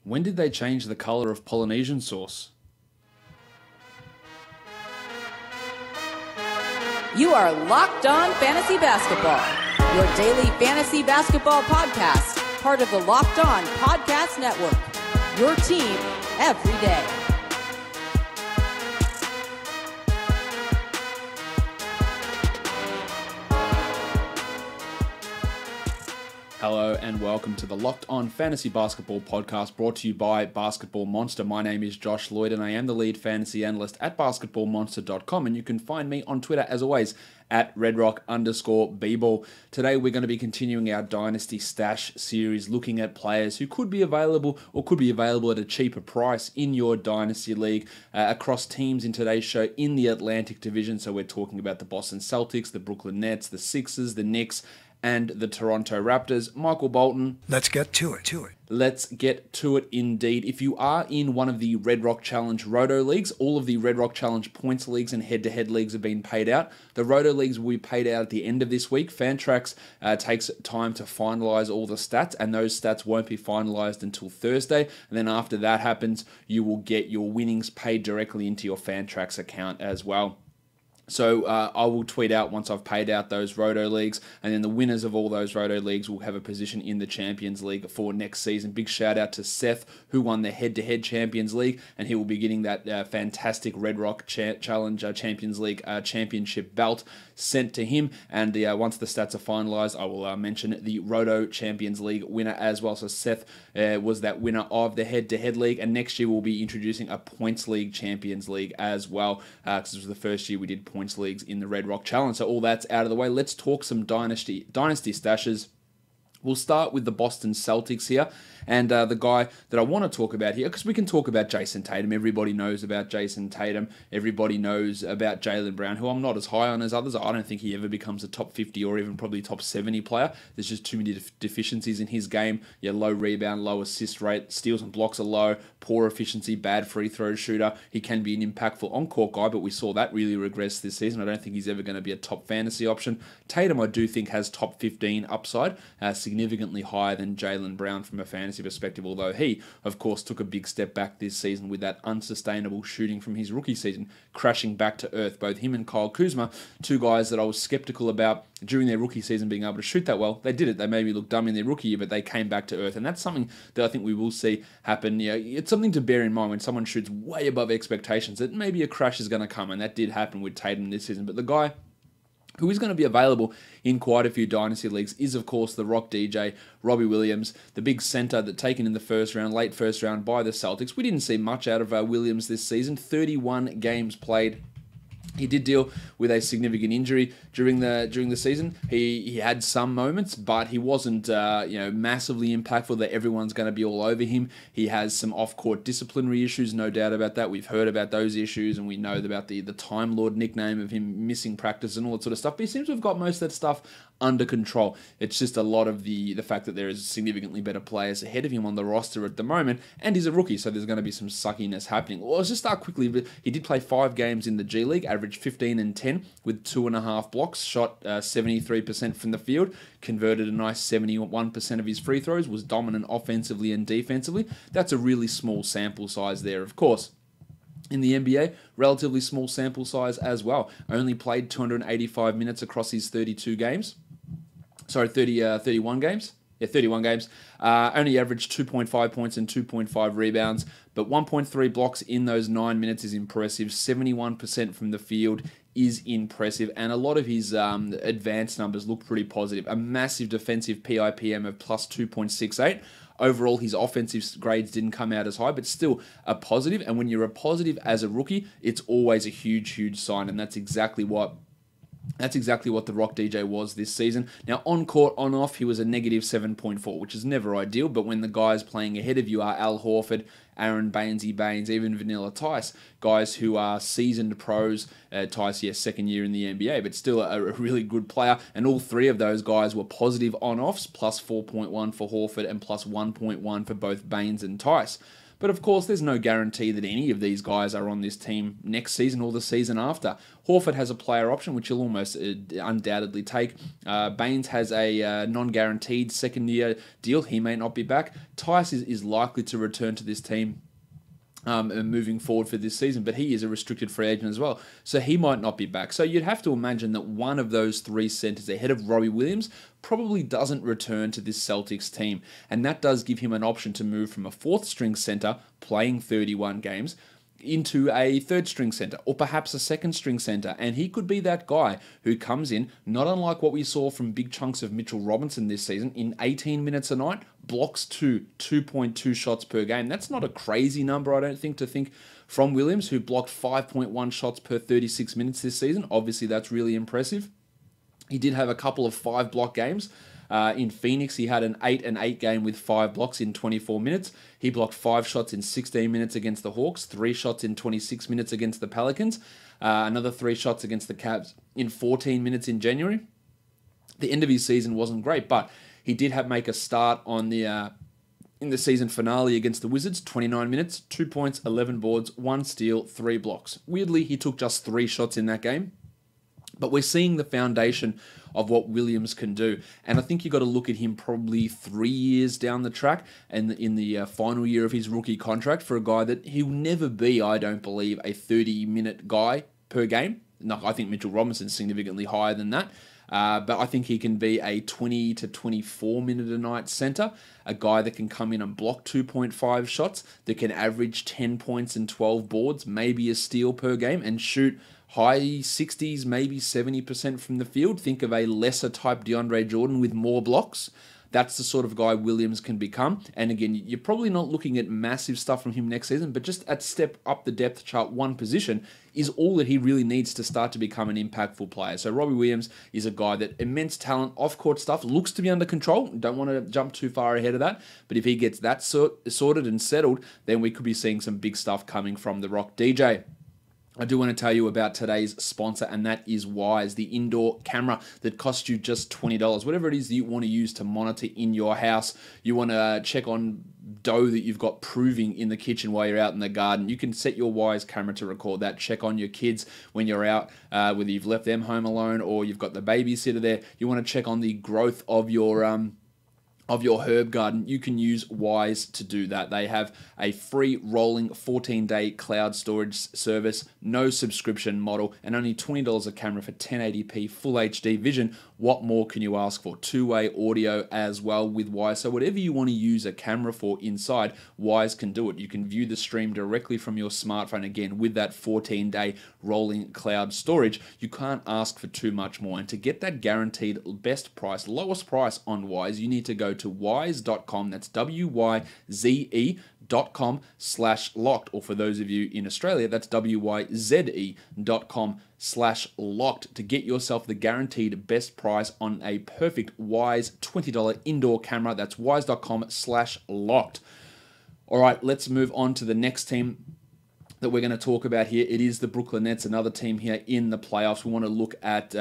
When did they change the color of Polynesian sauce? You are Locked On Fantasy Basketball, your daily fantasy basketball podcast, part of the Locked On Podcast Network, your team every day. Hello and welcome to the Locked On Fantasy Basketball podcast brought to you by Basketball Monster. My name is Josh Lloyd and I am the lead fantasy analyst at basketballmonster.com, and you can find me on Twitter as always at redrock_bball. Today we're going to be continuing our Dynasty Stash series, looking at players who could be available or could be available at a cheaper price in your Dynasty League across teams in today's show in the Atlantic Division. So we're talking about the Boston Celtics, the Brooklyn Nets, the Sixers, the Knicks, and the Toronto Raptors. Michael Bolton. Let's get to it. Let's get to it indeed. If you are in one of the Red Rock Challenge Roto Leagues, all of the Red Rock Challenge points leagues and head-to-head leagues have been paid out. The Roto Leagues will be paid out at the end of this week. Fantrax takes time to finalize all the stats, and those stats won't be finalized until Thursday. And then after that happens, you will get your winnings paid directly into your Fantrax account as well. So I will tweet out once I've paid out those Roto Leagues, and then the winners of all those Roto Leagues will have a position in the Champions League for next season. Big shout out to Seth, who won the head-to-head Champions League, and he will be getting that fantastic Red Rock Challenge Champions League championship belt sent to him. And once the stats are finalized, I will mention the Roto Champions League winner as well. So Seth was that winner of the head-to-head league, and next year we'll be introducing a Points League Champions League as well, because this was the first year we did points leagues in the Red Rock Challenge. So all that's out of the way. Let's talk some Dynasty stashes. We'll start with the Boston Celtics here, and the guy that I want to talk about here, because we can talk about Jason Tatum. Everybody knows about Jason Tatum. Everybody knows about Jaylen Brown, who I'm not as high on as others. I don't think he ever becomes a top 50 or even probably top 70 player. There's just too many deficiencies in his game. Yeah, low rebound, low assist rate, steals and blocks are low, poor efficiency, bad free throw shooter. He can be an impactful on-court guy, but we saw that really regress this season. I don't think he's ever going to be a top fantasy option. Tatum, I do think, has top 15 upside, significantly higher than Jaylen Brown from a fantasy perspective, although he, of course, took a big step back this season with that unsustainable shooting from his rookie season, crashing back to earth. Both him and Kyle Kuzma, two guys that I was skeptical about during their rookie season being able to shoot that well. They did it. They made me look dumb in their rookie year, but they came back to earth, and that's something that I think we will see happen. You know, it's something to bear in mind when someone shoots way above expectations, that maybe a crash is going to come, and that did happen with Tatum this season. But the guy who is going to be available in quite a few Dynasty Leagues is, of course, the Rock DJ, Robbie Williams, the big center that taken in the late first round by the Celtics. We didn't see much out of Williams this season. 31 games played. He did deal with a significant injury during the season. He had some moments, but he wasn't massively impactful that everyone's going to be all over him. He has some off-court disciplinary issues, no doubt about that. We've heard about those issues, and we know about the Time Lord nickname of him missing practice and all that sort of stuff. But he seems to have got most of that stuff under control. It's just a lot of the fact that there is significantly better players ahead of him on the roster at the moment, and he's a rookie, so there's going to be some suckiness happening. Well, let's just start quickly. He did play 5 games in the G League, averaged 15 and 10 with 2.5 blocks, shot 73% from the field, converted a nice 71% of his free throws, was dominant offensively and defensively. That's a really small sample size there, of course. In the NBA, relatively small sample size as well. Only played 285 minutes across his 31 games. Yeah, 31 games. Only averaged 2.5 points and 2.5 rebounds, but 1.3 blocks in those 9 minutes is impressive. 71% from the field is impressive, and a lot of his advanced numbers look pretty positive. A massive defensive PIPM of plus 2.68. Overall, his offensive grades didn't come out as high, but still a positive. And when you're a positive as a rookie, it's always a huge, huge sign, and that's exactly what the Rock DJ was this season. Now, on court, on off, he was a negative 7.4, which is never ideal, but when the guys playing ahead of you are Al Horford, Aaron Baines, even Vanilla Tice, guys who are seasoned pros. Tice, yes, second year in the NBA, but still a really good player, and all three of those guys were positive on-offs, plus 4.1 for Horford and plus 1.1 for both Baines and Tice. But of course, there's no guarantee that any of these guys are on this team next season or the season after. Horford has a player option, which he'll almost undoubtedly take. Baines has a non-guaranteed second-year deal. He may not be back. Tice is likely to return to this team moving forward for this season, but he is a restricted free agent as well, so he might not be back. So you'd have to imagine that one of those three centers ahead of Robbie Williams probably doesn't return to this Celtics team, and that does give him an option to move from a fourth-string center playing 31 games into a third-string center, or perhaps a second-string center, and he could be that guy who comes in, not unlike what we saw from big chunks of Mitchell Robinson this season, in 18 minutes a night, blocks 2.2 shots per game. That's not a crazy number, I don't think, to think from Williams, who blocked 5.1 shots per 36 minutes this season. Obviously, that's really impressive. He did have a couple of 5-block games. In Phoenix, he had an 8-8 game with 5 blocks in 24 minutes. He blocked 5 shots in 16 minutes against the Hawks, 3 shots in 26 minutes against the Pelicans, another 3 shots against the Cavs in 14 minutes in January. The end of his season wasn't great, but he did make a start on the in the season finale against the Wizards, 29 minutes, 2 points, 11 boards, 1 steal, 3 blocks. Weirdly, he took just 3 shots in that game. But we're seeing the foundation of what Williams can do. And I think you've got to look at him probably 3 years down the track and in the final year of his rookie contract for a guy that he'll never be, I don't believe, a 30-minute guy per game. No, I think Mitchell Robinson's significantly higher than that. But I think he can be a 20 to 24 minute a night center, a guy that can come in and block 2.5 shots, that can average 10 points and 12 boards, maybe a steal per game, and shoot high 60s, maybe 70% from the field. Think of a lesser type DeAndre Jordan with more blocks. That's the sort of guy Williams can become. And again, you're probably not looking at massive stuff from him next season, but just at step up the depth chart, one position is all that he really needs to start to become an impactful player. So Robbie Williams is a guy that immense talent, off-court stuff, looks to be under control. Don't want to jump too far ahead of that. But if he gets that sorted and settled, then we could be seeing some big stuff coming from the Rock DJ. I do want to tell you about today's sponsor, and that is Wyze, the indoor camera that costs you just $20. Whatever it is that you want to use to monitor in your house, you want to check on dough that you've got proving in the kitchen while you're out in the garden, you can set your Wyze camera to record that. Check on your kids when you're out, whether you've left them home alone or you've got the babysitter there. You want to check on the growth of your herb garden. You can use Wyze to do that. They have a free rolling 14-day cloud storage service, no subscription model, and only $20 a camera for 1080p full HD vision. What more can you ask for? Two-way audio as well with Wyze. So whatever you want to use a camera for inside, Wyze can do it. You can view the stream directly from your smartphone. Again, with that 14-day rolling cloud storage, you can't ask for too much more. And to get that guaranteed best price, lowest price on Wyze, you need to go to wyze.com. That's wyze.com/locked, or for those of you in Australia, that's wyze.com/locked to get yourself the guaranteed best price on a perfect Wyze $20 indoor camera. That's wyze.com/locked. All right, let's move on to the next team that we're going to talk about here. It is the Brooklyn Nets, another team here in the playoffs. We want to look at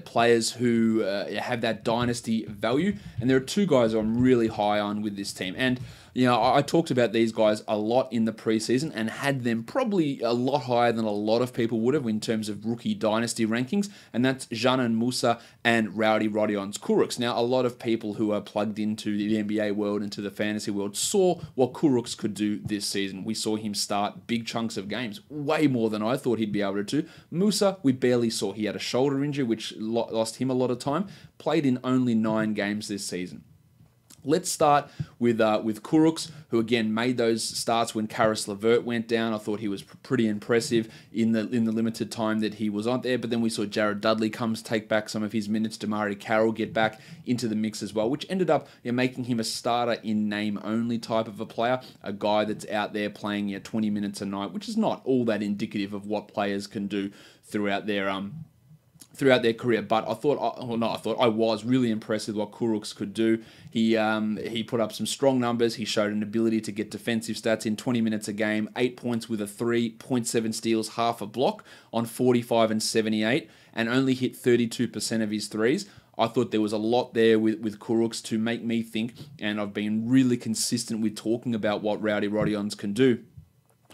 players who have that dynasty value, and there are two guys I'm really high on with this team. And you know, I talked about these guys a lot in the preseason and had them probably a lot higher than a lot of people would have in terms of rookie dynasty rankings, and that's Dzanan Musa and Rowdy Kurucs. Now, a lot of people who are plugged into the NBA world and to the fantasy world saw what Kurucs could do this season. We saw him start big chunks of games, way more than I thought he'd be able to do. Musa, we barely saw. He had a shoulder injury, which lost him a lot of time, played in only 9 games this season. Let's start with Kurucs, who again made those starts when Karis LeVert went down. I thought he was pretty impressive in the limited time that he was on there. But then we saw Jared Dudley take back some of his minutes. DeMarre Carroll get back into the mix as well, which ended up making him a starter in name only type of a player, a guy that's out there playing 20 minutes a night, which is not all that indicative of what players can do throughout their career. But I was really impressed with what Kurucs could do. He put up some strong numbers. He showed an ability to get defensive stats in 20 minutes a game, 8 points with a 3, 0.7 steals, half a block on 45 and 78, and only hit 32% of his threes. I thought there was a lot there with Kurucs to make me think, and I've been really consistent with talking about what Rowdy Rodions can do.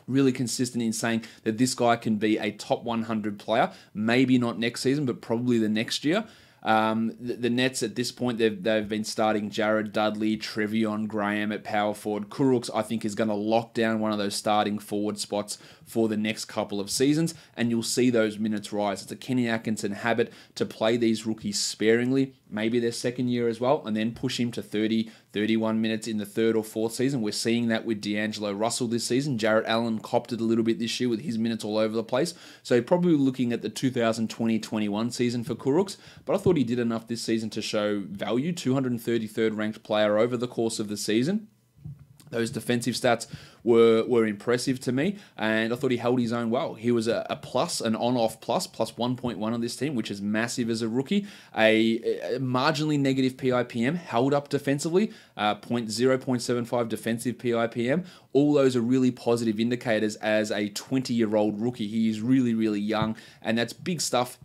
Really consistent in saying that this guy can be a top 100 player, maybe not next season, but probably the next year. The Nets at this point, they've been starting Jared Dudley, Trevion Graham at power forward. Kurucs, I think, is going to lock down one of those starting forward spots for the next couple of seasons, and you'll see those minutes rise. It's a Kenny Atkinson habit to play these rookies sparingly, maybe their second year as well, and then push him to 30, 31 minutes in the third or fourth season. We're seeing that with D'Angelo Russell this season. Jarrett Allen copped it a little bit this year with his minutes all over the place. So probably looking at the 2020-21 season for Kurucs, but I thought he did enough this season to show value. 233rd ranked player over the course of the season. Those defensive stats were impressive to me, and I thought he held his own well. He was a plus, an on-off plus 1.1 on this team, which is massive as a rookie. A marginally negative PIPM, held up defensively, 0.75 defensive PIPM. All those are really positive indicators as a 20-year-old rookie. He is really, really young, and that's big stuff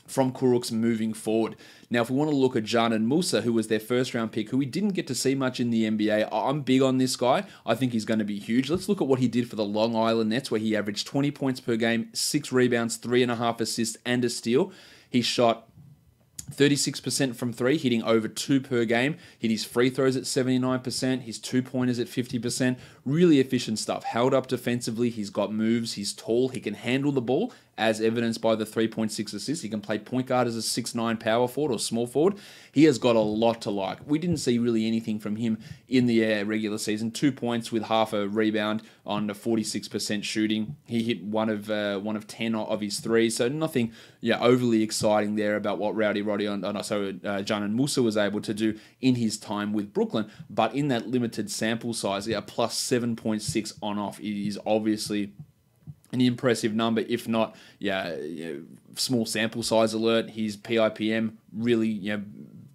from Kurucs moving forward. Now, if we want to look at Dzanan Musa, who was their first-round pick, who we didn't get to see much in the NBA, I'm big on this guy. I think he's going to be huge. Let's look at what he did for the Long Island Nets, where he averaged 20 points per game, 6 rebounds, 3.5 assists, and a steal. He shot 36% from 3, hitting over 2 per game. Hit his free throws at 79%, his 2-pointers at 50%. Really efficient stuff. Held up defensively, he's got moves, he's tall, he can handle the ball, as evidenced by the 3.6 assists. He can play point guard as a 6'9 power forward or small forward. He has got a lot to like. We didn't see really anything from him in the regular season. 2 points with half a rebound on a 46% shooting. He hit one of 10 of his threes, so nothing overly exciting there about what Dzanan Musa was able to do in his time with Brooklyn. But in that limited sample size, plus 7.6 on-off is obviously an impressive number, if not, small sample size alert. His PIPM really,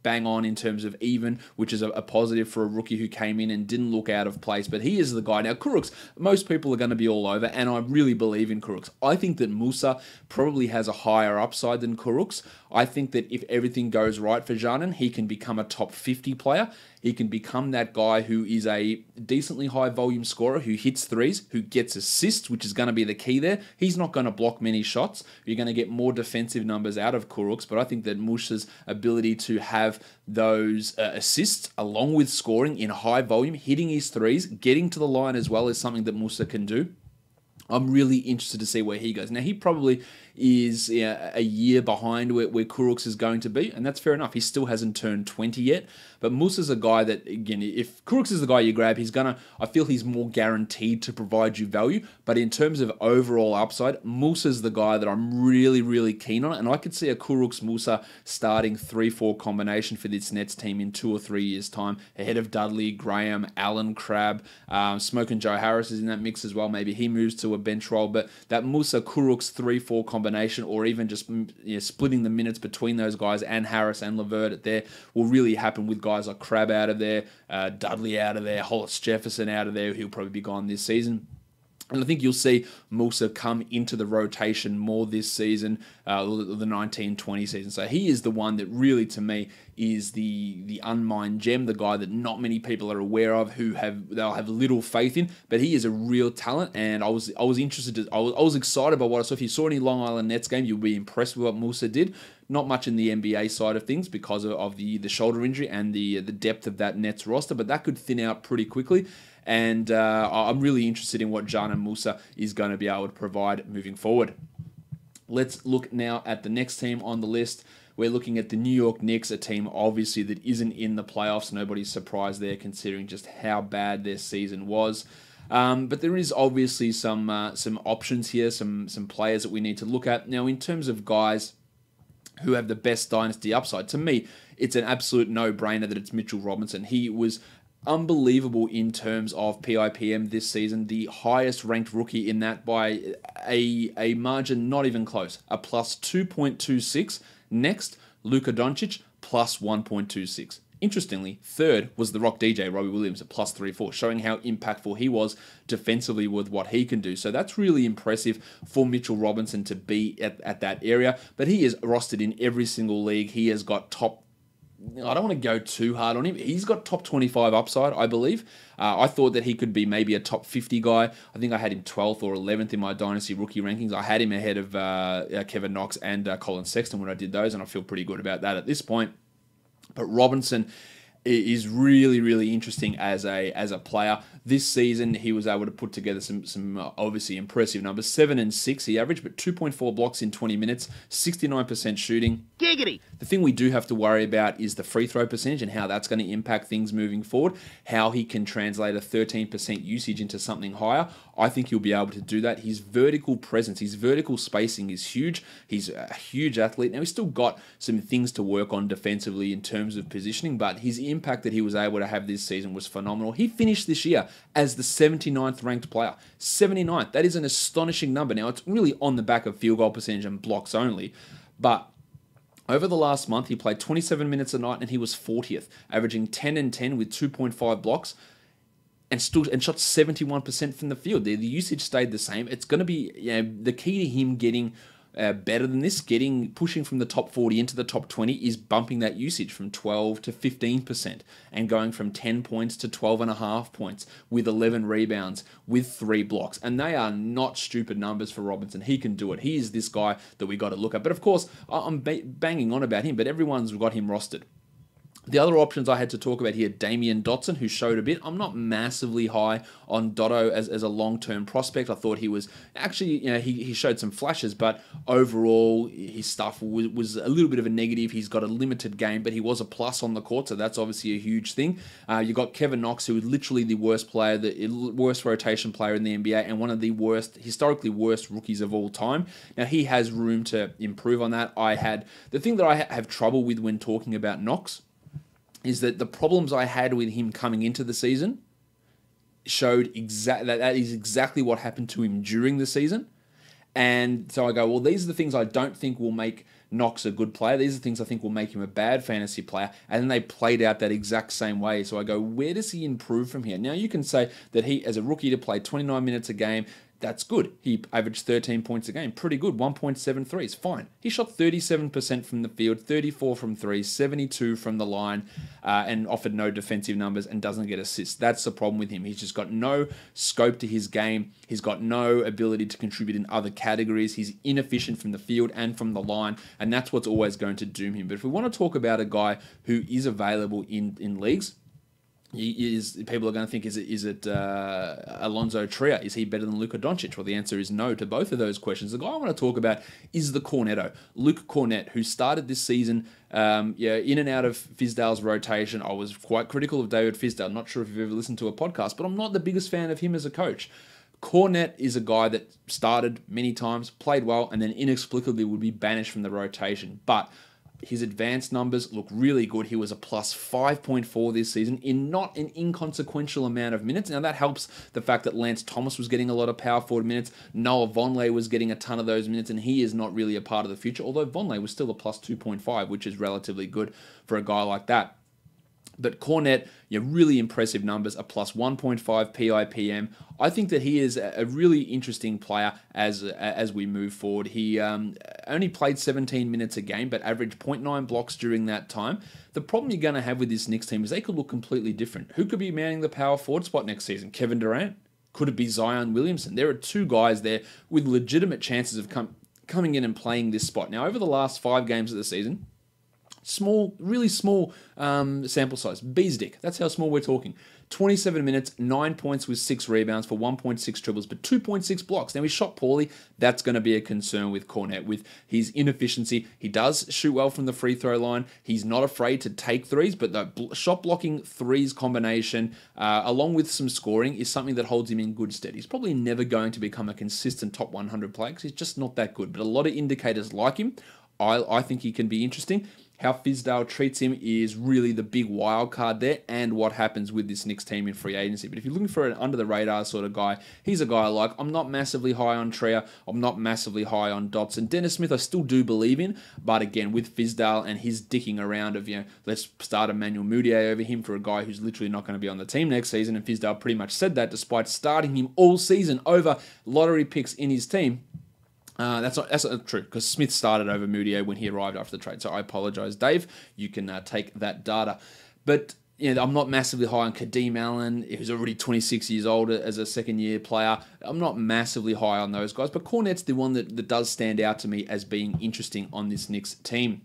bang on in terms of even, which is a positive for a rookie who came in and didn't look out of place. But he is the guy. Now, Kurucs, most people are going to be all over, and I really believe in Kurucs. I think that Musa probably has a higher upside than Kurucs. I think that if everything goes right for Dzanan, he can become a top 50 player. He can become that guy who is a decently high volume scorer, who hits threes, who gets assists, which is going to be the key there. He's not going to block many shots. You're going to get more defensive numbers out of Kurucs, but I think that Musa's ability to have those assists along with scoring in high volume, hitting his threes, getting to the line as well, is something that Musa can do. I'm really interested to see where he goes. Now, he probably is a year behind where Kurucs is going to be, and that's fair enough. He still hasn't turned 20 yet, but Musa's a guy that, again, if Kurucs is the guy you grab, I feel he's more guaranteed to provide you value, but in terms of overall upside, Musa's the guy that I'm really, really keen on, and I could see a Kurucs-Musa starting 3-4 combination for this Nets team in 2 or 3 years' time, ahead of Dudley, Graham, Allen, Crabbe, Smokin' Joe Harris is in that mix as well. Maybe he moves to a bench role, but that Musa-Kurucs 3-4 combination, or even just splitting the minutes between those guys and Harris and LeVert there, will really happen with guys like Crabbe out of there, Dudley out of there, Hollis Jefferson out of there. He'll probably be gone this season. And I think you'll see Musa come into the rotation more this season, the 19-20 season. So he is the one that really, to me, is the unmined gem, the guy that not many people are aware of, they'll have little faith in. But he is a real talent, and I was interested. I was excited by what I saw. If you saw any Long Island Nets game, you'll be impressed with what Musa did. Not much in the NBA side of things because of the shoulder injury and the depth of that Nets roster, but that could thin out pretty quickly. And I'm really interested in what Dzanan Musa is going to be able to provide moving forward. Let's look now at the next team on the list. We're looking at the New York Knicks, a team obviously that isn't in the playoffs. Nobody's surprised there considering just how bad their season was. But there is obviously some options here, some players that we need to look at. Now, in terms of guys who have the best dynasty upside, to me, it's an absolute no-brainer that it's Mitchell Robinson. He was unbelievable in terms of PIPM this season, the highest ranked rookie in that by a margin not even close, a plus 2.26. Next, Luka Doncic, plus 1.26. Interestingly, third was the Rock DJ, Robbie Williams, at plus 3.4, showing how impactful he was defensively with what he can do. So that's really impressive for Mitchell Robinson to be at that area. But he is rostered in every single league. He has got top I don't want to go too hard on him. He's got top 25 upside, I believe. I thought that he could be maybe a top 50 guy. I think I had him 12th or 11th in my Dynasty rookie rankings. I had him ahead of Kevin Knox and Colin Sexton when I did those, and I feel pretty good about that at this point. But Robinson is really, really interesting as a player. This season, he was able to put together some obviously impressive numbers. 7 and 6 he averaged, but 2.4 blocks in 20 minutes, 69% shooting. Giggity! The thing we do have to worry about is the free throw percentage and how that's going to impact things moving forward, how he can translate a 13% usage into something higher. I think he'll be able to do that. His vertical presence, his vertical spacing is huge. He's a huge athlete. Now, he's still got some things to work on defensively in terms of positioning, but his impact that he was able to have this season was phenomenal. He finished this year as the 79th ranked player. 79th. That is an astonishing number. Now, it's really on the back of field goal percentage and blocks only, but over the last month, he played 27 minutes a night and he was 40th, averaging 10 and 10 with 2.5 blocks and shot 71% from the field. The usage stayed the same. It's going to be the key to him getting better than this, pushing from the top 40 into the top 20 is bumping that usage from 12 to 15% and going from 10 points to 12.5 points with 11 rebounds with 3 blocks. And they are not stupid numbers for Robinson. He can do it. He is this guy that we got to look at. But of course, I'm banging on about him, but everyone's got him rostered. The other options I had to talk about here, Damian Dotson, who showed a bit. I'm not massively high on Dotto as a long-term prospect. I thought he was actually, he showed some flashes, but overall his stuff was a little bit of a negative. He's got a limited game, but he was a plus on the court, so that's obviously a huge thing. You got Kevin Knox, who is literally the worst player, the worst rotation player in the NBA, and one of the historically worst rookies of all time. Now, he has room to improve on that. The thing that I have trouble with when talking about Knox is that the problems I had with him coming into the season showed that is exactly what happened to him during the season. And so I go, well, these are the things I don't think will make Knox a good player. These are the things I think will make him a bad fantasy player. And then they played out that exact same way. So I go, where does he improve from here? Now, you can say that he, as a rookie, to play 29 minutes a game, that's good. He averaged 13 points a game. Pretty good. 1.73 is fine. He shot 37% from the field, 34 from 3, 72 from the line, and offered no defensive numbers and doesn't get assists. That's the problem with him. He's just got no scope to his game. He's got no ability to contribute in other categories. He's inefficient from the field and from the line, and that's what's always going to doom him. But if we want to talk about a guy who is available in leagues, people are going to think, is it Alonzo Trier? Is he better than Luka Doncic? Well, the answer is no to both of those questions. The guy I want to talk about is the Cornetto, Luke Cornett, who started this season in and out of Fizdale's rotation. I was quite critical of David Fizdale. Not sure if you've ever listened to a podcast, but I'm not the biggest fan of him as a coach. Cornett is a guy that started many times, played well, and then inexplicably would be banished from the rotation. But his advanced numbers look really good. He was a plus 5.4 this season in not an inconsequential amount of minutes. Now, that helps the fact that Lance Thomas was getting a lot of power forward minutes. Noah Vonleh was getting a ton of those minutes, and he is not really a part of the future, although Vonleh was still a plus 2.5, which is relatively good for a guy like that. But Cornett, really impressive numbers, a plus 1.5 PIPM. I think that he is a really interesting player as we move forward. He only played 17 minutes a game, but averaged 0.9 blocks during that time. The problem you're going to have with this Knicks team is they could look completely different. Who could be manning the power forward spot next season? Kevin Durant? Could it be Zion Williamson? There are two guys there with legitimate chances of coming in and playing this spot. Now, over the last 5 games of the season, really small sample size. Bees dick. That's how small we're talking. 27 minutes, 9 points with 6 rebounds for 1.6 dribbles, but 2.6 blocks. Now, he shot poorly. That's going to be a concern with Cornett, with his inefficiency. He does shoot well from the free throw line. He's not afraid to take threes, but the shot blocking threes combination, along with some scoring, is something that holds him in good stead. He's probably never going to become a consistent top 100 player because he's just not that good, but a lot of indicators like him. I think he can be interesting. How Fizdale treats him is really the big wild card there, and what happens with this Knicks team in free agency. But if you're looking for an under-the-radar sort of guy, he's a guy I like. I'm not massively high on Trier. I'm not massively high on Dotson. Dennis Smith I still do believe in, but again, with Fizdale and his dicking around of, let's start Emmanuel Mudiay over him for a guy who's literally not going to be on the team next season, and Fizdale pretty much said that despite starting him all season over lottery picks in his team. That's not true, because Smith started over Mudiay when he arrived after the trade. So I apologise, Dave. You can take that data. But I'm not massively high on Kadeem Allen, who's already 26 years old as a second-year player. I'm not massively high on those guys. But Cornet's the one that does stand out to me as being interesting on this Knicks team.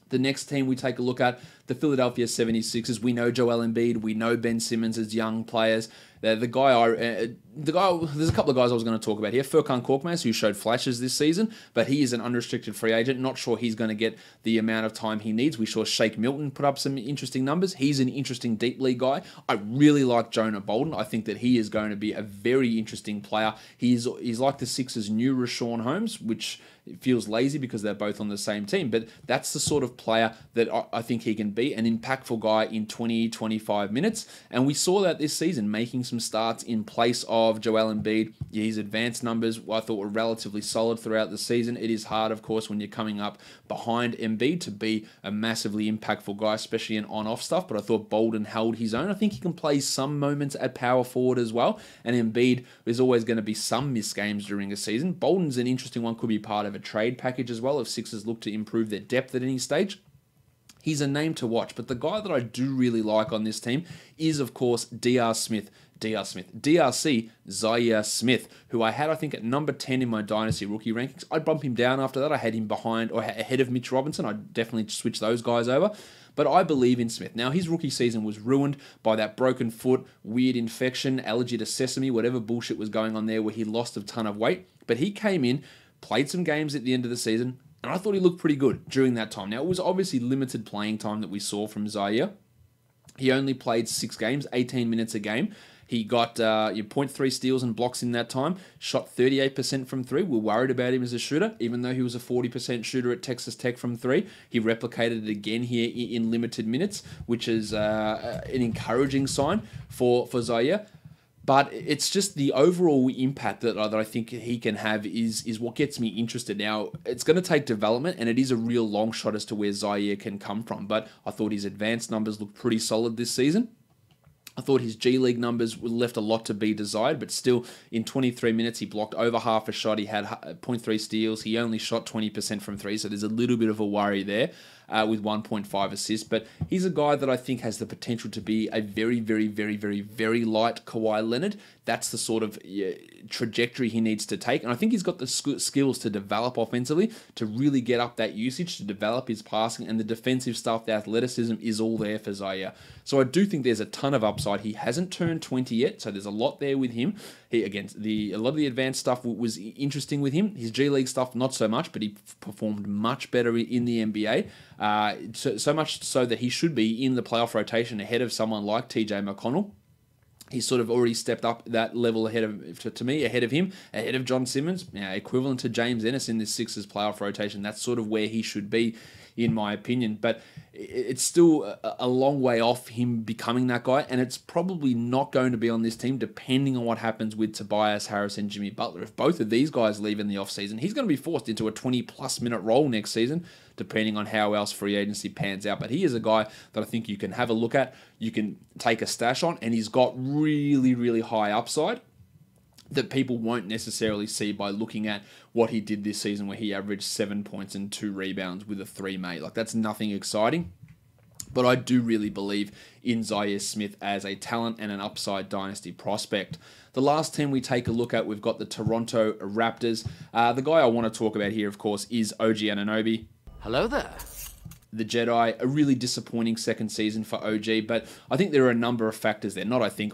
The next team we take a look at, the Philadelphia 76ers. We know Joel Embiid. We know Ben Simmons as young players. There's a couple of guys I was going to talk about here. Furkan Korkmaz, who showed flashes this season, but he is an unrestricted free agent. Not sure he's going to get the amount of time he needs. We saw Shake Milton put up some interesting numbers. He's an interesting deep league guy. I really like Jonah Bolden. I think that he is going to be a very interesting player. He's like the Sixers' new Rashawn Holmes, which feels lazy because they're both on the same team, but that's the sort of player that I think he can be, an impactful guy in 20-25 minutes, and we saw that this season, making some starts in place of Joel Embiid. His advanced numbers I thought were relatively solid throughout the season. It is hard, of course, when you're coming up behind Embiid to be a massively impactful guy, especially in on-off stuff, but I thought Bolden held his own. I think he can play some moments at power forward as well, and Embiid is always going to be some missed games during a season. Bolden's an interesting one, could be part of a trade package as well if Sixers look to improve their depth at any stage. He's a name to watch, but the guy that I do really like on this team is, of course, DRC, Zaire Smith, who I had, I think, at number 10 in my Dynasty rookie rankings. I'd bump him down after that. I had him behind or ahead of Mitch Robinson. I'd definitely switch those guys over. But I believe in Smith. Now, his rookie season was ruined by that broken foot, weird infection, allergy to sesame, whatever bullshit was going on there where he lost a ton of weight. But he came in, played some games at the end of the season, and I thought he looked pretty good during that time. Now, it was obviously limited playing time that we saw from Zaire. He only played 6 games, 18 minutes a game. He got 0.3 steals and blocks in that time, shot 38% from 3. We're worried about him as a shooter, even though he was a 40% shooter at Texas Tech from 3. He replicated it again here in limited minutes, which is an encouraging sign for Zaire. But it's just the overall impact that I think he can have is what gets me interested. Now, it's going to take development, and it is a real long shot as to where Zaire can come from. But I thought his advanced numbers looked pretty solid this season. I thought his G League numbers left a lot to be desired, but still, in 23 minutes, he blocked over half a shot. He had 0.3 steals. He only shot 20% from 3, so there's a little bit of a worry there with 1.5 assists. But he's a guy that I think has the potential to be a very, very, very, very, very light Kawhi Leonard. That's the sort of trajectory he needs to take. And I think he's got the skills to develop offensively, to really get up that usage, to develop his passing, and the defensive stuff, the athleticism is all there for Zaire. So I do think there's a ton of upside. He hasn't turned 20 yet, so there's a lot there with him. A lot of the advanced stuff was interesting with him. His G League stuff, not so much, but he performed much better in the NBA. So much so that he should be in the playoff rotation ahead of someone like TJ McConnell. He's sort of already stepped up that level ahead of him, ahead of John Simmons, equivalent to James Ennis in this Sixers playoff rotation. That's sort of where he should be, in my opinion. But it's still a long way off him becoming that guy, and it's probably not going to be on this team, depending on what happens with Tobias Harris and Jimmy Butler. If both of these guys leave in the offseason, he's going to be forced into a 20-plus minute role next season, depending on how else free agency pans out. But he is a guy that I think you can have a look at, you can take a stash on, and he's got really, really high upside that people won't necessarily see by looking at what he did this season, where he averaged 7 points and 2 rebounds with a 3 made. Like, that's nothing exciting. But I do really believe in Zaire Smith as a talent and an upside dynasty prospect. The last team we take a look at, we've got the Toronto Raptors. The guy I want to talk about here, of course, is OG Anunoby. Hello there. The Jedi, a really disappointing second season for OG, but I think there are a number of factors there.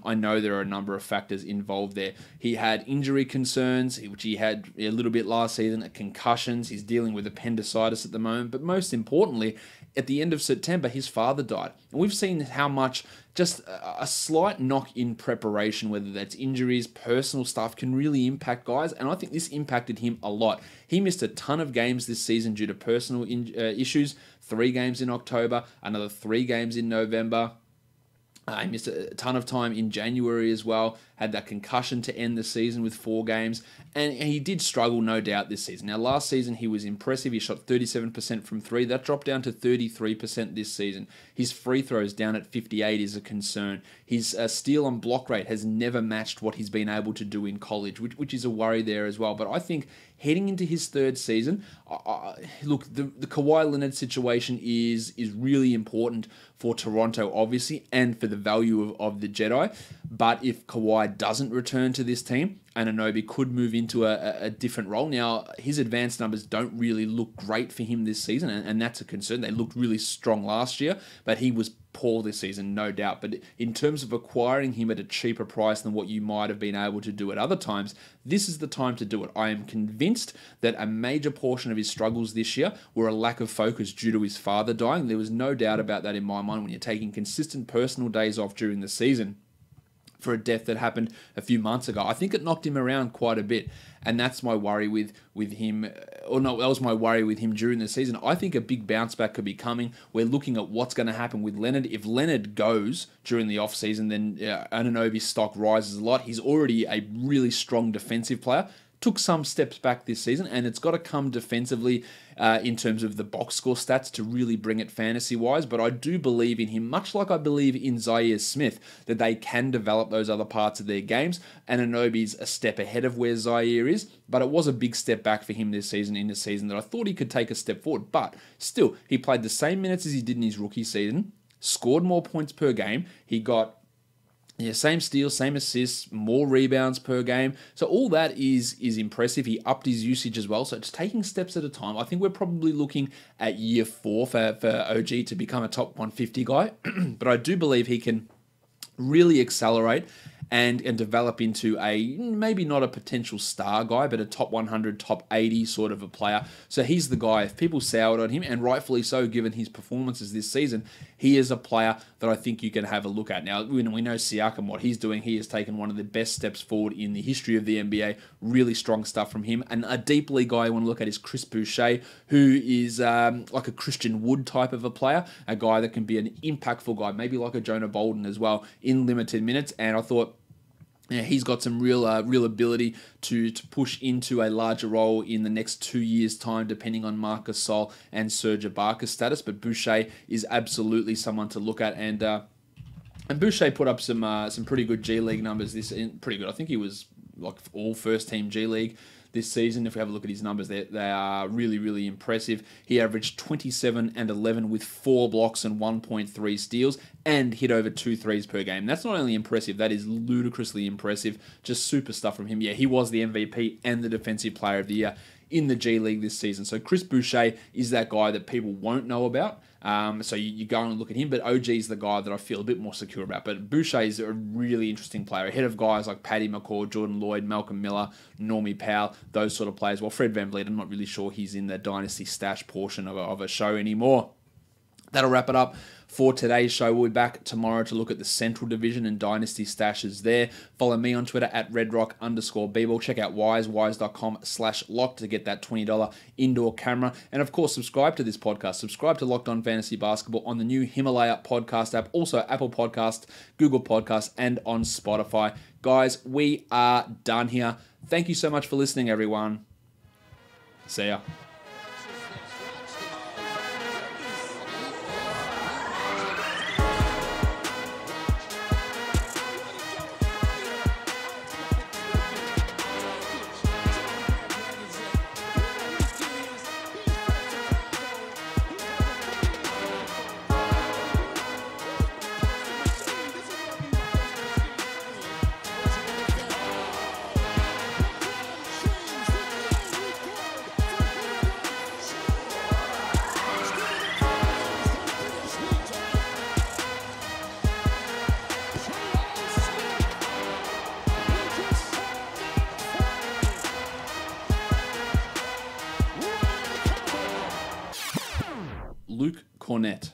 I know there are a number of factors involved there. He had injury concerns, which he had a little bit last season, concussions. He's dealing with appendicitis at the moment, but most importantly, at the end of September, his father died. And we've seen how much just a slight knock in preparation, whether that's injuries, personal stuff, can really impact guys. And I think this impacted him a lot. He missed a ton of games this season due to personal issues. 3 games in October, another 3 games in November. He missed a ton of time in January as well, had that concussion to end the season with 4 games, and he did struggle, no doubt, this season. Now, last season, he was impressive. He shot 37% from 3. That dropped down to 33% this season. His free throws down at 58 is a concern. His steal and block rate has never matched what he's been able to do in college, which is a worry there as well. But I think heading into his 3rd season, look, the Kawhi Leonard situation is really important for Toronto, obviously, and for the value of the Jedi. But if Kawhi doesn't return to this team, Anunoby could move into a different role. Now, his advanced numbers don't really look great for him this season, and that's a concern. They looked really strong last year, but he was poor this season, no doubt. But in terms of acquiring him at a cheaper price than what you might have been able to do at other times, this is the time to do it. I am convinced that a major portion of his struggles this year were a lack of focus due to his father dying. There was no doubt about that in my mind when you're taking consistent personal days off during the season for a death that happened a few months ago. I think it knocked him around quite a bit, and that's my worry with him. Or no, that was my worry with him during the season. I think a big bounce back could be coming. We're looking at what's going to happen with Leonard. If Leonard goes during the offseason, then Anunoby's stock rises a lot. He's already a really strong defensive player. Took some steps back this season, and it's got to come defensively in terms of the box score stats to really bring it fantasy-wise. But I do believe in him, much like I believe in Zaire Smith, that they can develop those other parts of their games. And Anunoby's a step ahead of where Zaire is, but it was a big step back for him this season, in a season that I thought he could take a step forward. But still, he played the same minutes as he did in his rookie season, scored more points per game. He got same steals, same assists, more rebounds per game. So all that is impressive. He upped his usage as well. So it's taking steps at a time. I think we're probably looking at year 4 for OG to become a top 150 guy. But I do believe he can really accelerate and develop into a, maybe not a potential star guy, but a top 100, top 80 sort of a player. So he's the guy. If people soured on him, and rightfully so given his performances this season, he is a player that I think you can have a look at. Now, we know Siakam, what he's doing. He has taken one of the best steps forward in the history of the NBA. Really strong stuff from him. And a deep league guy I want to look at is Chris Boucher, who is like a Christian Wood type of a player, a guy that can be an impactful guy, maybe like a Jonah Bolden as well, in limited minutes. And I thought, he's got some real ability to push into a larger role in the next 2 years' time, depending on Marc Gasol and Serge Ibaka's status. But Boucher is absolutely someone to look at, and Boucher put up some pretty good G League numbers. Pretty good. I think he was like all first team G League this season. If we have a look at his numbers, they are really, really impressive. He averaged 27 and 11 with 4 blocks and 1.3 steals and hit over 2 threes per game. That's not only impressive, that is ludicrously impressive. Just super stuff from him. Yeah, he was the MVP and the Defensive Player of the Year in the G League this season. So Chris Boucher is that guy that people won't know about. So you go and look at him, but OG is the guy that I feel a bit more secure about. But Boucher is a really interesting player, ahead of guys like Paddy McCaw, Jordan Lloyd, Malcolm Miller, Normie Powell, those sort of players. Well, Fred VanVleet, I'm not really sure he's in the Dynasty stash portion of a show anymore. That'll wrap it up for today's show. We'll be back tomorrow to look at the Central Division and Dynasty stashes there. Follow me on Twitter at redrock_bball. Check out wise.com/lock to get that $20 indoor camera. And of course, subscribe to this podcast. Subscribe to Locked On Fantasy Basketball on the new Himalaya podcast app, also Apple Podcasts, Google Podcasts, and on Spotify. Guys, we are done here. Thank you so much for listening, everyone. See ya. Luke Cornett.